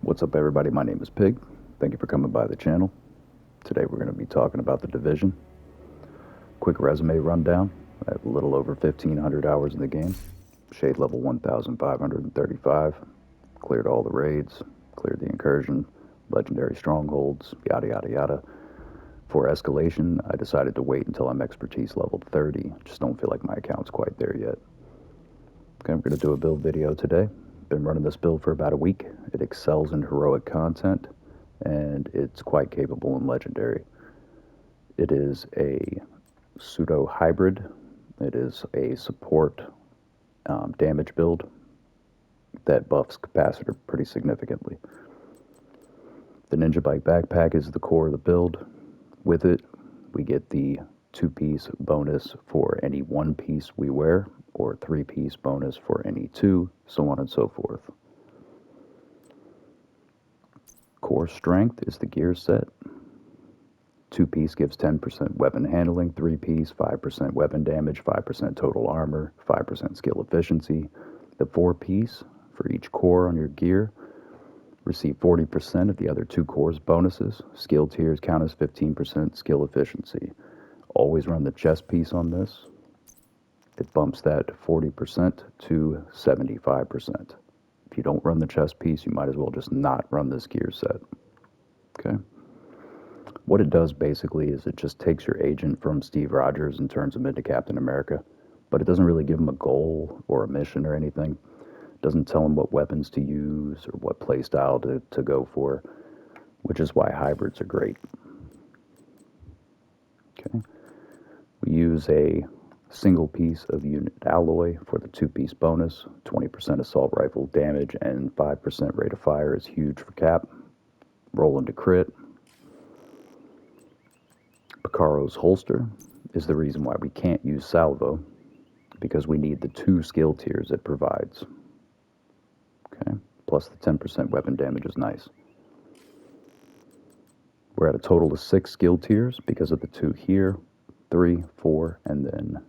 What's up, everybody? My name is Pig. Thank you for coming by the channel. Today we're going to be talking about The Division. Quick resume rundown. I have a little over 1,500 hours in the game. Shade level 1,535. Cleared all the raids. Cleared the incursion. Legendary strongholds. Yada yada yada. For escalation, I decided to wait until I'm expertise level 30. Just don't feel like my account's quite there yet. Okay, I'm going to do a build video today. Been running this build for about a week. It excels in heroic content, and it's quite capable in legendary. It is a pseudo hybrid. It is a support damage build that buffs capacitor pretty significantly. The Ninja Bike backpack is the core of the build. With it, we get the 2-piece bonus for any 1-piece we wear, or 3-piece bonus for any 2, so on and so forth. Core strength is the gear set. 2-piece gives 10% weapon handling, 3-piece 5% weapon damage, 5% total armor, 5% skill efficiency. The 4-piece for each core on your gear receive 40% of the other 2 cores bonuses. Skill tiers count as 15% skill efficiency. Always run the chest piece on this. It bumps that 40% to 75%. If you don't run the chest piece, you might as well just not run this gear set. Okay? What it does basically is it just takes your agent from Steve Rogers and turns him into Captain America, but it doesn't really give him a goal or a mission or anything. It doesn't tell him what weapons to use or what playstyle to go for, which is why hybrids are great. Okay? We use a single piece of unit alloy for the 2-piece bonus. 20% assault rifle damage and 5% rate of fire is huge for cap. Roll into crit. Picaro's holster is the reason why we can't use salvo, because we need the 2 skill tiers it provides. Okay, plus the 10% weapon damage is nice. We're at a total of 6 skill tiers because of the 2 here, 3, 4, and then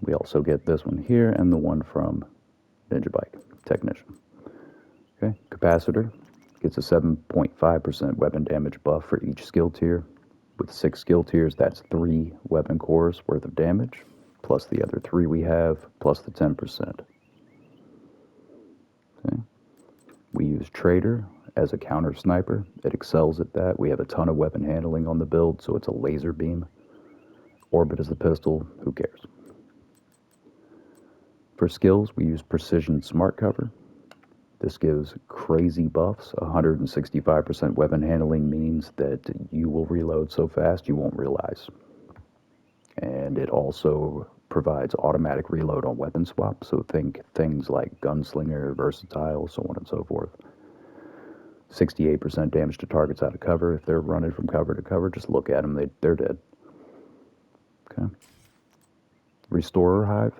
we also get this one here and the one from Ninja Bike Technician. Okay, capacitor gets a 7.5% weapon damage buff for each skill tier. With 6 skill tiers, that's 3 weapon cores worth of damage, plus the other 3 we have, plus the 10%. Okay. We use Trader as a counter sniper. It excels at that. We have a ton of weapon handling on the build, so it's a laser beam. Orbit is the pistol, who cares? For skills, we use Precision Smart Cover. This gives crazy buffs. 165% weapon handling means that you will reload so fast you won't realize. And it also provides automatic reload on weapon swap, so think things like Gunslinger, Versatile, so on and so forth. 68% damage to targets out of cover. If they're running from cover to cover, just look at them, they're dead. Okay. Restorer Hive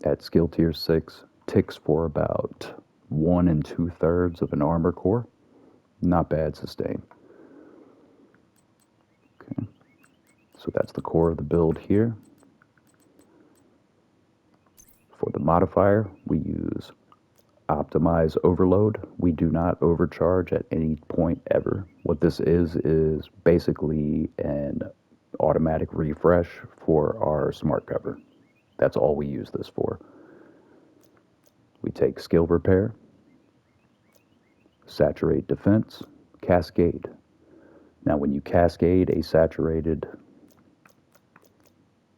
at skill tier 6 ticks for about 1 2/3 of an armor core. Not bad sustain. Okay. So that's the core of the build here. For the modifier, we use Optimize Overload. We do not overcharge at any point ever. What this is basically an automatic refresh for our smart cover. That's all we use this for. We take Skill Repair, Saturate Defense, Cascade. Now when you cascade a saturated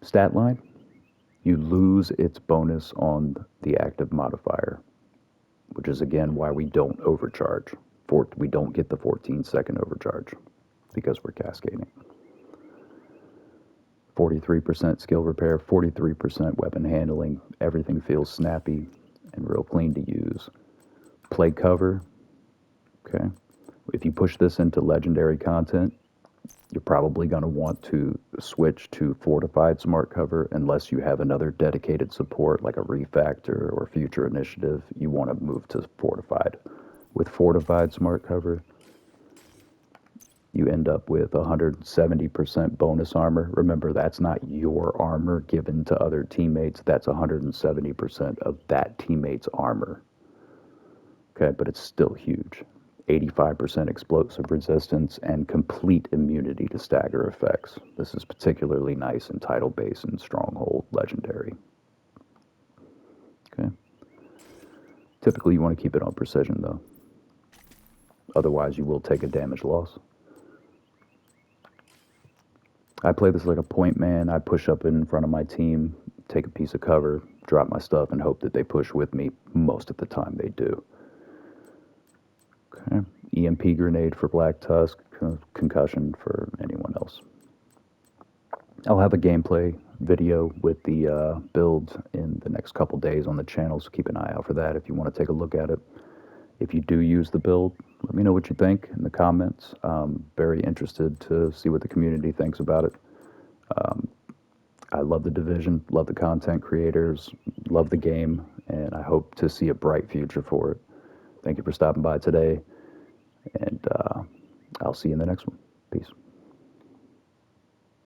stat line, you lose its bonus on the active modifier, which is again why we don't overcharge. We don't get the 14-second overcharge because we're cascading. 43% skill repair, 43% weapon handling. Everything feels snappy and real clean to use. Play cover. Okay. If you push this into legendary content, you're probably going to want to switch to fortified smart cover unless you have another dedicated support like a refactor or future initiative. You want to move to fortified. With fortified smart cover, you end up with 170% bonus armor. Remember, that's not your armor given to other teammates. That's 170% of that teammate's armor. Okay, but it's still huge. 85% explosive resistance and complete immunity to stagger effects. This is particularly nice in Tidal Basin, Stronghold, Legendary. Okay. Typically, you want to keep it on precision, though. Otherwise, you will take a damage loss. I play this like a point man. I push up in front of my team, take a piece of cover, drop my stuff, and hope that they push with me. Most of the time, they do. Okay. EMP grenade for Black Tusk, concussion for anyone else. I'll have a gameplay video with the build in the next couple days on the channel, so keep an eye out for that if you want to take a look at it. If you do use the build, let me know what you think in the comments. Very interested to see what the community thinks about it. I love the Division, love the content creators, love the game, and I hope to see a bright future for it. Thank you for stopping by today, and I'll see you in the next one.